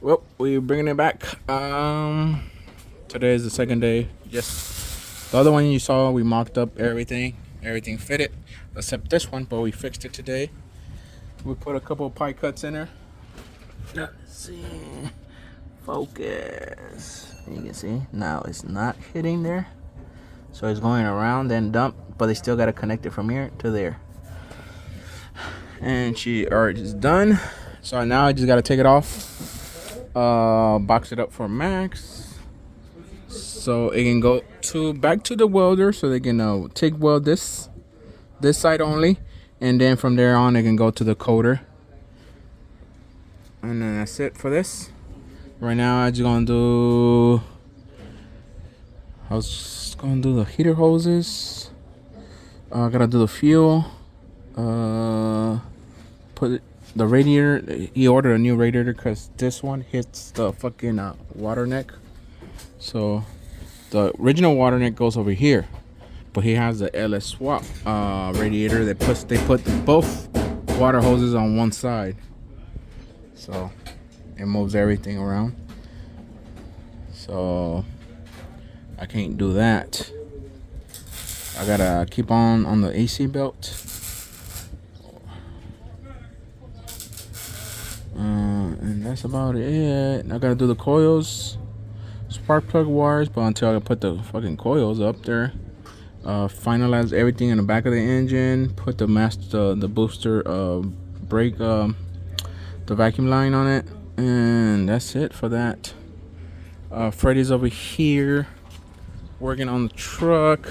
Well, we're bringing it back. Today is the second day. Just the other one you saw, we mocked up everything. Everything fitted, except this one, but we fixed it today. We put a couple of pie cuts in there. Let's see. Focus. You can see now it's not hitting there, so it's going around then dump, but they still got to connect it from here to there. And she already is done, so now I just got to take it off, box it up for Max, so it can go to back to the welder, so they can TIG weld this side only, and then from there on it can go to the coder. And then that's it for this. Right now I was just gonna do the heater hoses. I gotta do the fuel. Put the radiator. He ordered a new radiator because this one hits the fucking water neck. So the original water neck goes over here, but he has the LS swap radiator that they put both water hoses on one side, so it moves everything around. So I can't do that. I gotta keep on the AC belt. And that's about it. I gotta do the coils, spark plug wires, but until I put the fucking coils up there, finalize everything in the back of the engine, put the the booster brake, the vacuum line on it, and that's it for that. Freddy's over here working on the truck.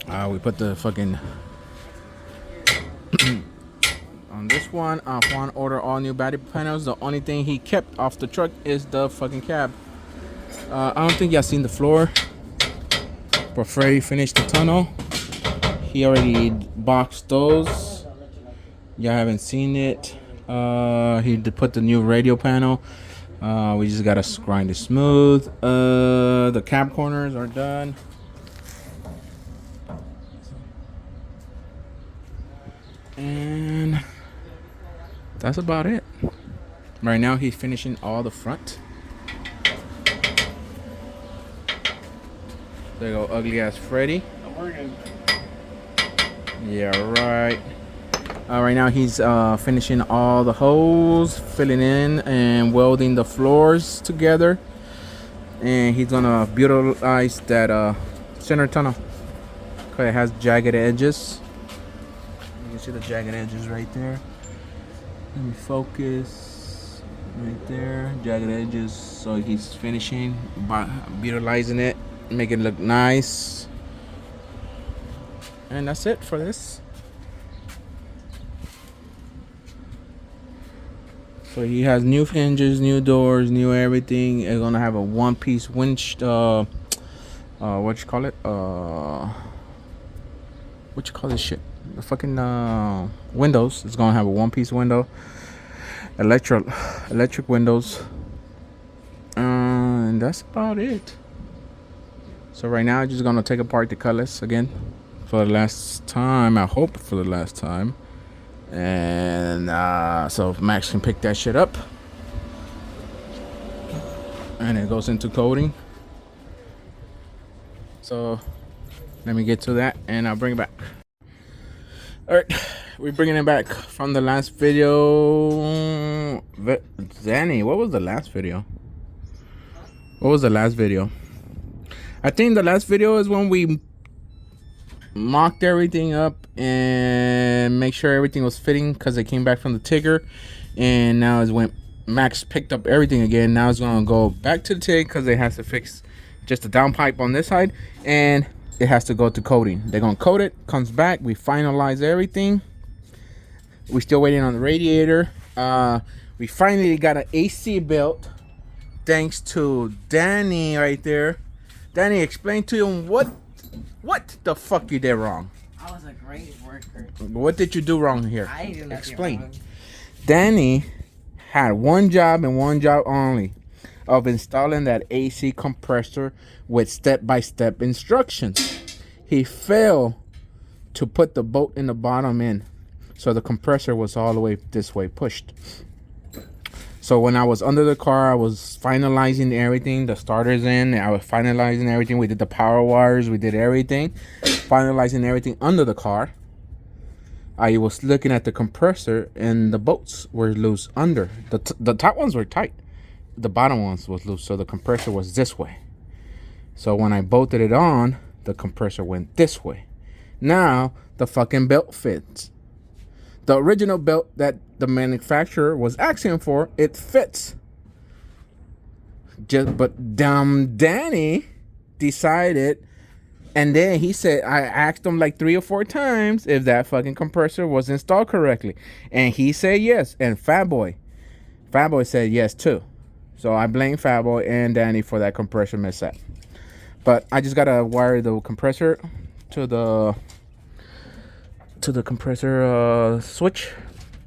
We put the fucking on this one. Juan ordered all new battery panels. The only thing he kept off the truck is the fucking cab. I don't think y'all seen the floor, but Freddy finished the tunnel. He already boxed those. Y'all haven't seen it. He put the new radio panel. We just gotta grind it smooth. The cab corners are done. And that's about it. Right now he's finishing all the front. There you go, ugly ass Freddy. Yeah, right. Right now he's finishing all the holes, filling in and welding the floors together, and he's gonna beautifies that center tunnel because it has jagged edges. You can see the jagged edges right there. Let me focus right there, jagged edges. So he's finishing by beautifying it, make it look nice, and that's it for this. So he has new hinges, new doors, new everything. It's gonna have a one-piece winch. What you call it? What you call this shit? The fucking windows. It's gonna have a one-piece window. Electric windows. And that's about it. So right now, I'm just gonna take apart the cutlass again for the last time. I hope for the last time. And so Max can pick that shit up, and it goes into coating. So let me get to that and I'll bring it back. All right, we're bringing it back from the last video. Danny, what was the last video? I think the last video is when we mocked everything up and make sure everything was fitting, because they came back from the Tigger, and now is when Max picked up everything again. Now it's gonna go back to the TIG because it has to fix just the downpipe on this side, and it has to go to coating. They're gonna coat it, comes back, we finalize everything. We're still waiting on the radiator. We finally got an AC belt thanks to Danny right there. Danny, explain to him what the fuck you did wrong. I was a great worker. What did you do wrong here? I didn't explain. Wrong. Danny had one job and one job only, of installing that AC compressor with step-by-step instructions. He failed to put the bolt in the bottom in, so the compressor was all the way this way pushed. So when I was under the car, I was finalizing everything. The starter's in. I was finalizing everything. We did the power wires. We did everything. Finalizing everything under the car. I was looking at the compressor, and the bolts were loose under. The top ones were tight. The bottom ones was loose, so the compressor was this way. So when I bolted it on, the compressor went this way. Now the fucking belt fits. The original belt that the manufacturer was asking for, it fits. But dumb Danny decided, and then he said, I asked him like 3 or 4 times if that fucking compressor was installed correctly, and he said yes. And Fatboy said yes too. So I blame Fatboy and Danny for that compressor mishap. But I just gotta wire the compressor to the compressor switch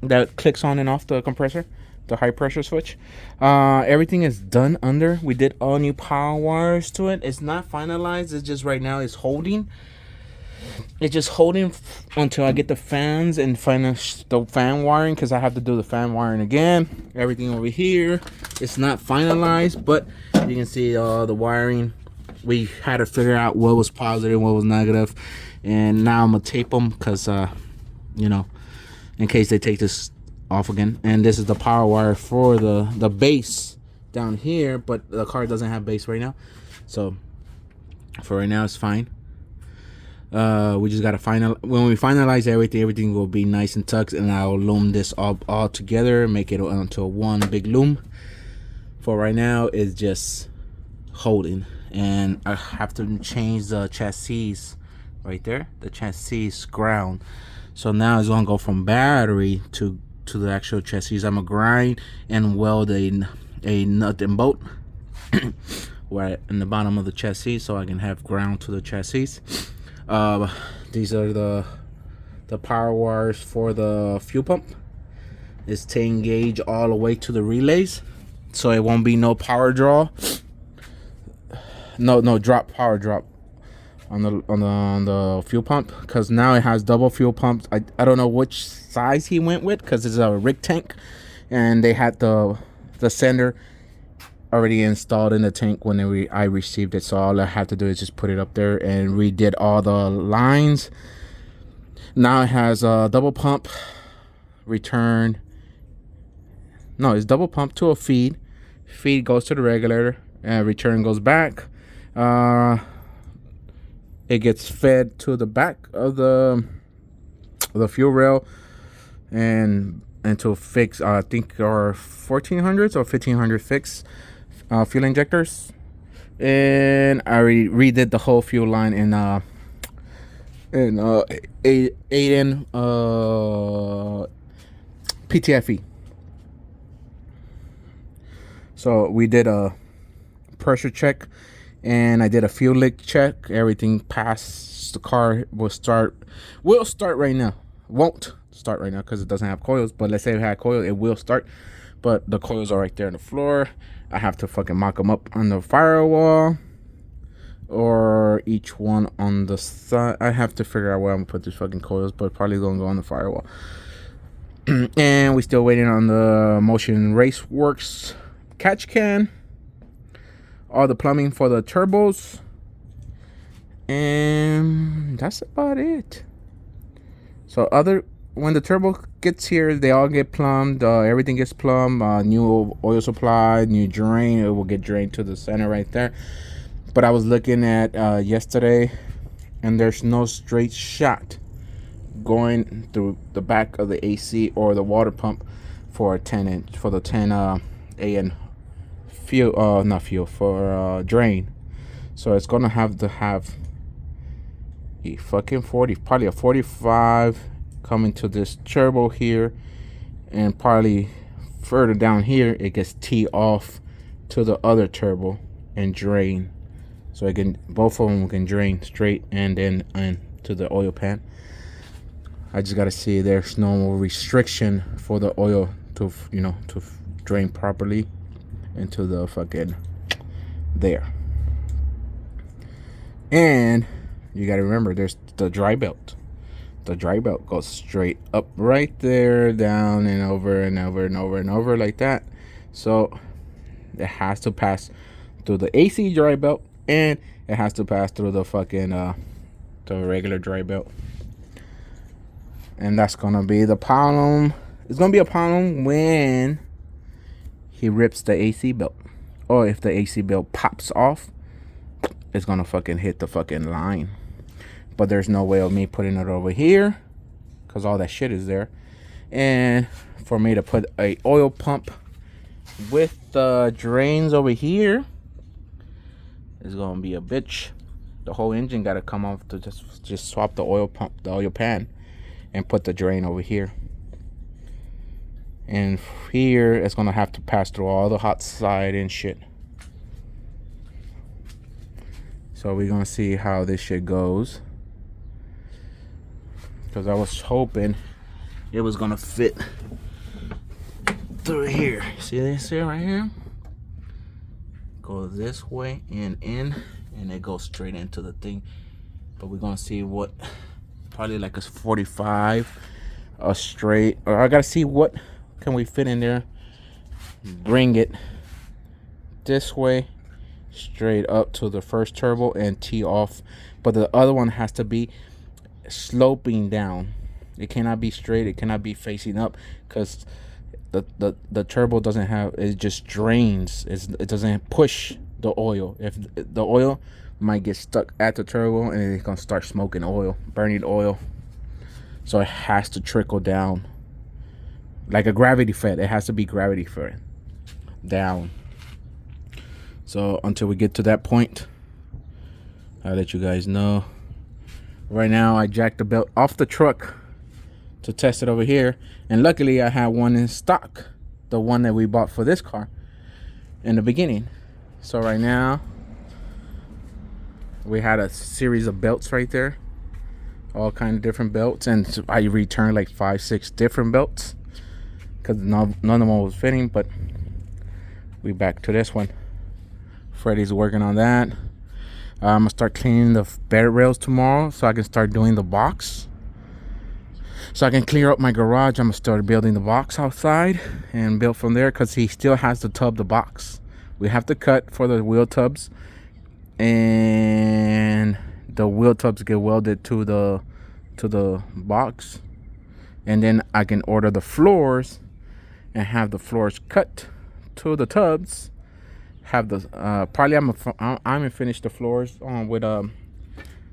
that clicks on and off the compressor, the high pressure switch. Everything is done under. We did all new power wires to it. It's not finalized. It's just right now it's holding. It's just holding until I get the fans and finish the fan wiring, because I have to do the fan wiring again. Everything over here, it's not finalized, but you can see the wiring. We had to figure out what was positive, what was negative, and now I'm gonna tape them because you know, in case they take this off again. And this is the power wire for the base down here, but the car doesn't have base right now, so for right now it's fine. We just gotta when we finalize everything will be nice and tucked, and I'll loom this all together, make it onto one big loom. For right now it's just holding, and I have to change the chassis right there. The chassis ground, so now it's gonna go from battery to the actual chassis. I'm gonna grind and weld a nut and bolt right in the bottom of the chassis, so I can have ground to the chassis. These are the power wires for the fuel pump. It's 10 gauge all the way to the relays, so it won't be no power draw. No power drop on the fuel pump, because now it has double fuel pumps. I don't know which size he went with, because it's a rig tank, and they had the sender already installed in the tank when I received it. So all I have to do is just put it up there, and redid all the lines. Now it has a double pump return. No, it's double pump to a feed. Feed goes to the regulator, and return goes back. It gets fed to the back of the fuel rail, and to fix I think our 1400s or 1500 fix fuel injectors. And I redid the whole fuel line in 8N PTFE. So we did a pressure check, and I did a fuel leak check. Everything passed. The car will start right now. Won't start right now because it doesn't have coils, but let's say it had coils, it will start. But the coils are right there on the floor. I have to fucking mock them up on the firewall, or each one on the side. I have to figure out where I'm gonna put these fucking coils, but probably gonna go on the firewall. And we still waiting on the Motion Race Works catch can, all the plumbing for the turbos, and that's about it. So when the turbo gets here, they all get plumbed. Everything gets plumbed. New oil supply, new drain. It will get drained to the center right there. But I was looking at yesterday, and there's no straight shot going through the back of the AC or the water pump for a 10-inch for the 10 AN fuel, not fuel, for drain. So it's gonna have to have a fucking 40, probably a 45 coming to this turbo here, and probably further down here it gets tee off to the other turbo and drain, so it can, both of them can drain straight and then into the oil pan. I just gotta see there's no restriction for the oil to to drain properly into the fucking there. And you gotta remember, there's the dry belt. The dry belt goes straight up right there, down and over and over and over and over like that. So it has to pass through the AC dry belt, and it has to pass through the fucking the regular dry belt. And that's gonna be the problem. It's gonna be a problem when he rips the AC belt, or if the AC belt pops off, it's gonna fucking hit the fucking line. But there's no way of me putting it over here, because all that shit is there. And for me to put a oil pump with the drains over here is gonna be a bitch. The whole engine gotta come off to just swap the oil pump, the oil pan, and put the drain over here. And here it's gonna have to pass through all the hot side and shit. So we're gonna see how this shit goes, because I was hoping it was gonna fit through here. See this here right here? Go this way and in, and it goes straight into the thing. But we're gonna see what, probably like a 45, a straight, or I gotta see what can we fit in there. Bring it this way straight up to the first turbo and tee off, but the other one has to be sloping down. It cannot be straight, it cannot be facing up, because the turbo doesn't have, it just drains. It doesn't push the oil. If the oil might get stuck at the turbo, and it's gonna start smoking oil, burning oil. So it has to trickle down like a gravity fed. It has to be gravity fed down. So until we get to that point, I'll let you guys know. Right now I jacked the belt off the truck to test it over here, and luckily I had one in stock, the one that we bought for this car in the beginning. So right now we had a series of belts right there, all kind of different belts, and I returned like 5-6 different belts because none of them was fitting. But we back to this one. Freddie's working on that. I'm gonna start cleaning the bed rails tomorrow so I can start doing the box, so I can clear up my garage. I'm gonna start building the box outside and build from there, because he still has to tub the box. We have to cut for the wheel tubs, and the wheel tubs get welded to the box, and then I can order the floors and have the floors cut to the tubs. Have the probably I'm gonna finish the floors on with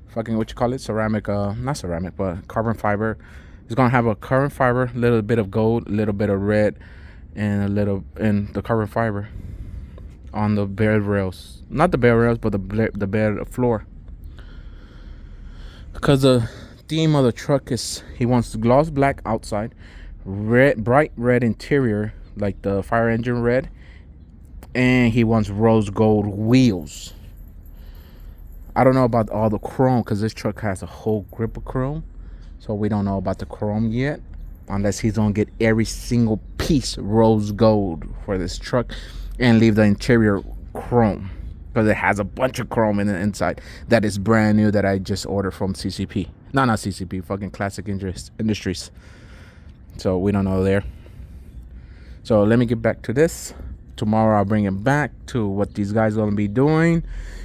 fucking, what you call it, ceramic, not ceramic, but carbon fiber. It's gonna have a carbon fiber, a little bit of gold, a little bit of red, and a little in the carbon fiber on the bed rails, not the bed rails, but the bed floor, because the theme of the truck is he wants gloss black outside, red, bright red interior, like the fire engine red, and he wants rose gold wheels. I don't know about all the chrome, because this truck has a whole grip of chrome, so we don't know about the chrome yet, unless he's gonna get every single piece rose gold for this truck and leave the interior chrome, because it has a bunch of chrome in the inside that is brand new, that I just ordered from CCP. No, not CCP, fucking Classic Industries. So we don't know there. So let me get back to this. Tomorrow I'll bring it back to what these guys are gonna be doing.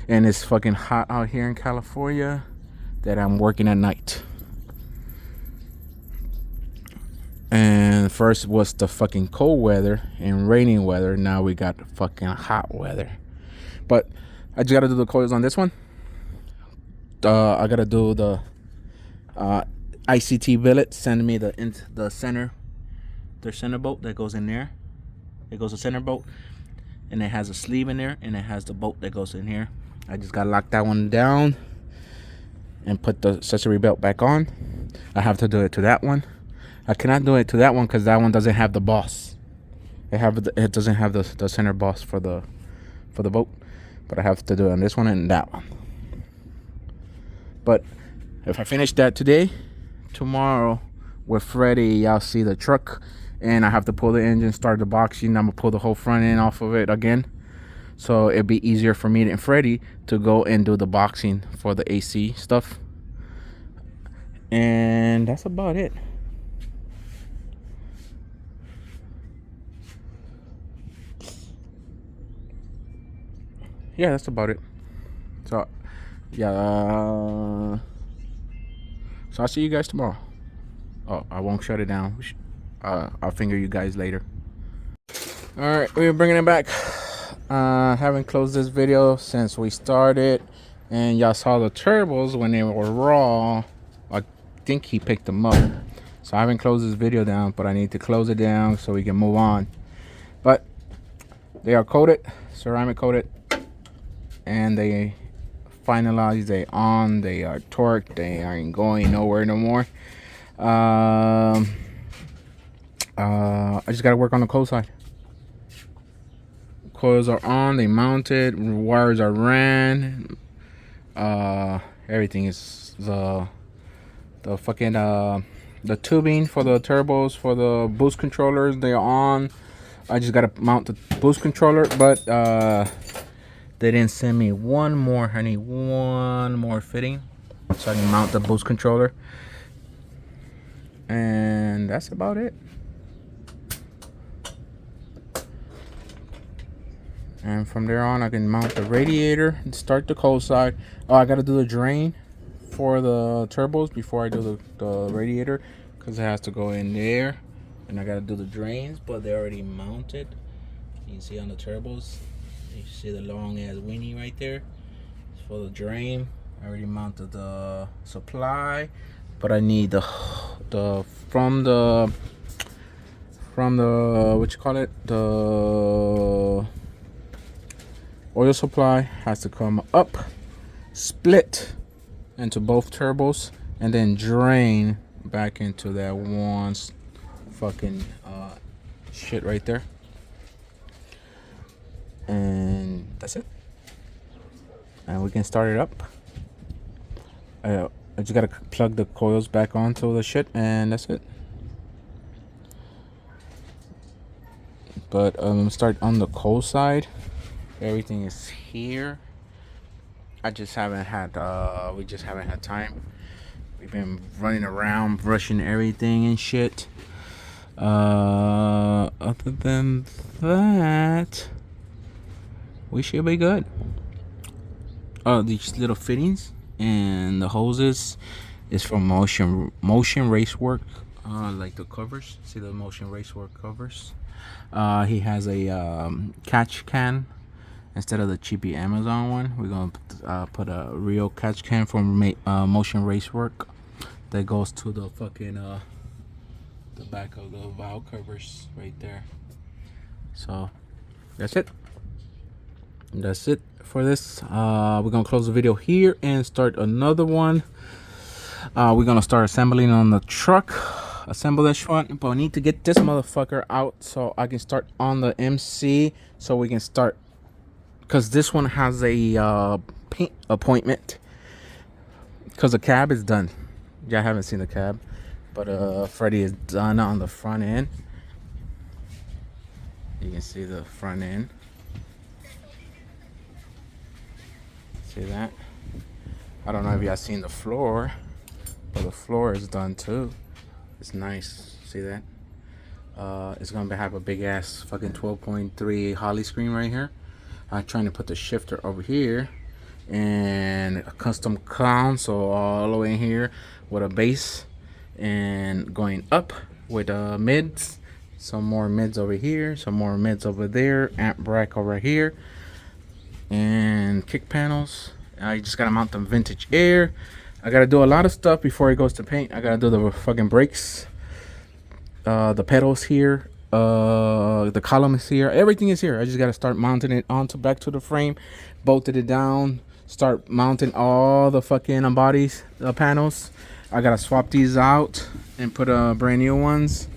And it's fucking hot out here in California that I'm working at night. And first was the fucking cold weather and raining weather. Now we got fucking hot weather. But I just gotta do the coils on this one. I gotta do the ICT billet. Send me the center, their center bolt that goes in there. It goes a center bolt, and it has a sleeve in there, and it has the bolt that goes in here. I just gotta lock that one down and put the accessory belt back on. I have to do it to that one. I cannot do it to that one because that one doesn't have the boss. It doesn't have the center boss for the bolt, but I have to do it on this one and that one. But if I finish that today, tomorrow with Freddie, y'all see the truck. And I have to pull the engine, start the boxing. I'm gonna pull the whole front end off of it again, so it'd be easier for me and Freddie to go and do the boxing for the AC stuff. And that's about it. yeah, that's about it. So yeah, so I'll see you guys tomorrow. Oh, I won't shut it down. I'll finger you guys later. All right, we're bringing it back. Haven't closed this video since we started, and y'all saw the turbos when they were raw. I think he picked them up, so I haven't closed this video down, but I need to close it down so we can move on. But they are coated, ceramic coated, and they finalized. They are torqued. They aren't going nowhere no more. I just gotta work on the cold side. Coils are on, they mounted, wires are ran, everything is the fucking the tubing for the turbos, for the boost controllers, they are on. I just gotta mount the boost controller, but they didn't send me one more. I need one more fitting so I can mount the boost controller, and that's about it. And from there on, I can mount the radiator and start the cold side. Oh, I gotta do the drain for the turbos before I do the radiator, because it has to go in there. And I gotta do the drains, but they're already mounted. You can see on the turbos, you see the long ass weenie right there. It's for the drain. I already mounted the supply, but I need the from the what you call it, the oil supply has to come up, split into both turbos, and then drain back into that one fucking shit right there. And that's it. And we can start it up. I just gotta plug the coils back onto the shit, and that's it. But start on the cold side. Everything is here. I just haven't had we just haven't had time. We've been running around brushing everything and shit. Other than that, we should be good. Oh, these little fittings and the hoses is from Motion Racework. Like the covers, see the Motion Racework covers. He has a catch can. Instead of the cheapy Amazon one, we're gonna put a real catch can from Motion Racework that goes to the fucking the back of the valve covers right there. So that's it. That's it for this. We're gonna close the video here and start another one. We're gonna start assembling on the truck. Assemble this one, but I need to get this motherfucker out so I can start on the MC, so we can start. Because this one has a paint appointment. Because the cab is done. Yeah, I haven't seen the cab. But Freddy is done on the front end. You can see the front end. See that? I don't know if y'all seen the floor. But the floor is done too. It's nice. See that? It's going to have a big ass fucking 12.3 Holly screen right here. I'm trying to put the shifter over here and a custom console all the way in here with a bass, and going up with mids, some more mids over here, some more mids over there, amp rack over here, and kick panels. I just gotta mount them vintage air. I gotta do a lot of stuff before it goes to paint. I gotta do the fucking brakes, the pedals here, the column is here, everything is here. I just gotta start mounting it onto back to the frame, bolted it down, start mounting all the fucking bodies, the panels. I gotta swap these out and put brand new ones,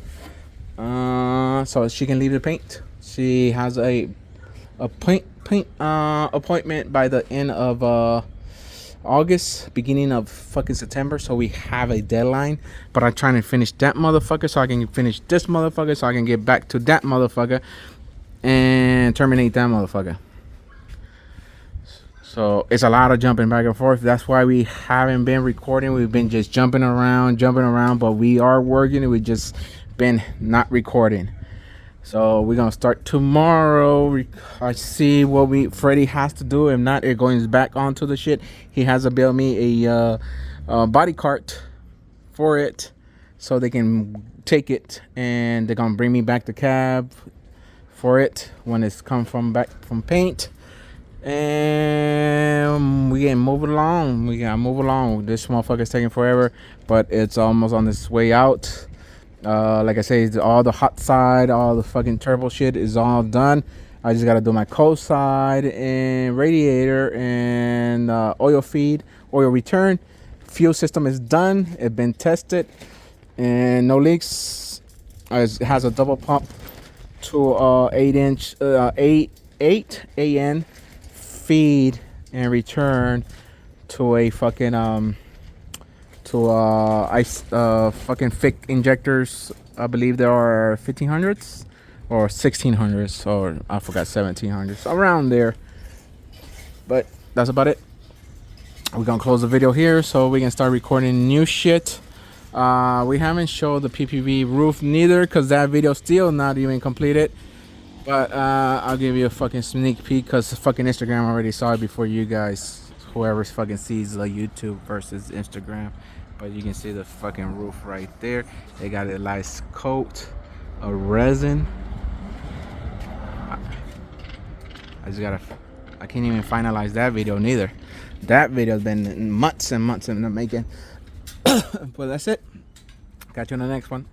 so she can leave the paint. She has a paint appointment by the end of August, beginning of fucking September, so we have a deadline. But I'm trying to finish that motherfucker so I can finish this motherfucker, so I can get back to that motherfucker and terminate that motherfucker. So it's a lot of jumping back and forth. That's why we haven't been recording. We've been just jumping around, but we are working. We've just been not recording. So we're gonna start tomorrow. I see what Freddy has to do. If not, it goes back onto the shit. He has to build me a body cart for it, so they can take it, and they're gonna bring me back the cab for it when it's come from back from paint. And we can move it along. We gotta move along. This motherfucker's taking forever, but it's almost on its way out. Like I say, all the hot side, all the fucking turbo shit is all done. I just gotta do my cold side and radiator and oil feed, oil return. Fuel system is done. It's been tested and no leaks. It has a double pump to 8 AN feed and return to a fucking ice fucking thick injectors. I believe there are 1500s or 1600s, or I forgot, 1700s, around there. But that's about it. We're gonna close the video here so we can start recording new shit. We haven't showed the PPV roof neither, because that video still not even completed. But I'll give you a fucking sneak peek, because fucking Instagram already saw it before you guys. Whoever fucking sees the YouTube versus Instagram. But you can see the fucking roof right there. They got a nice coat of resin. I can't even finalize that video neither. That video's been months and months in the making. But that's it. Catch you on the next one.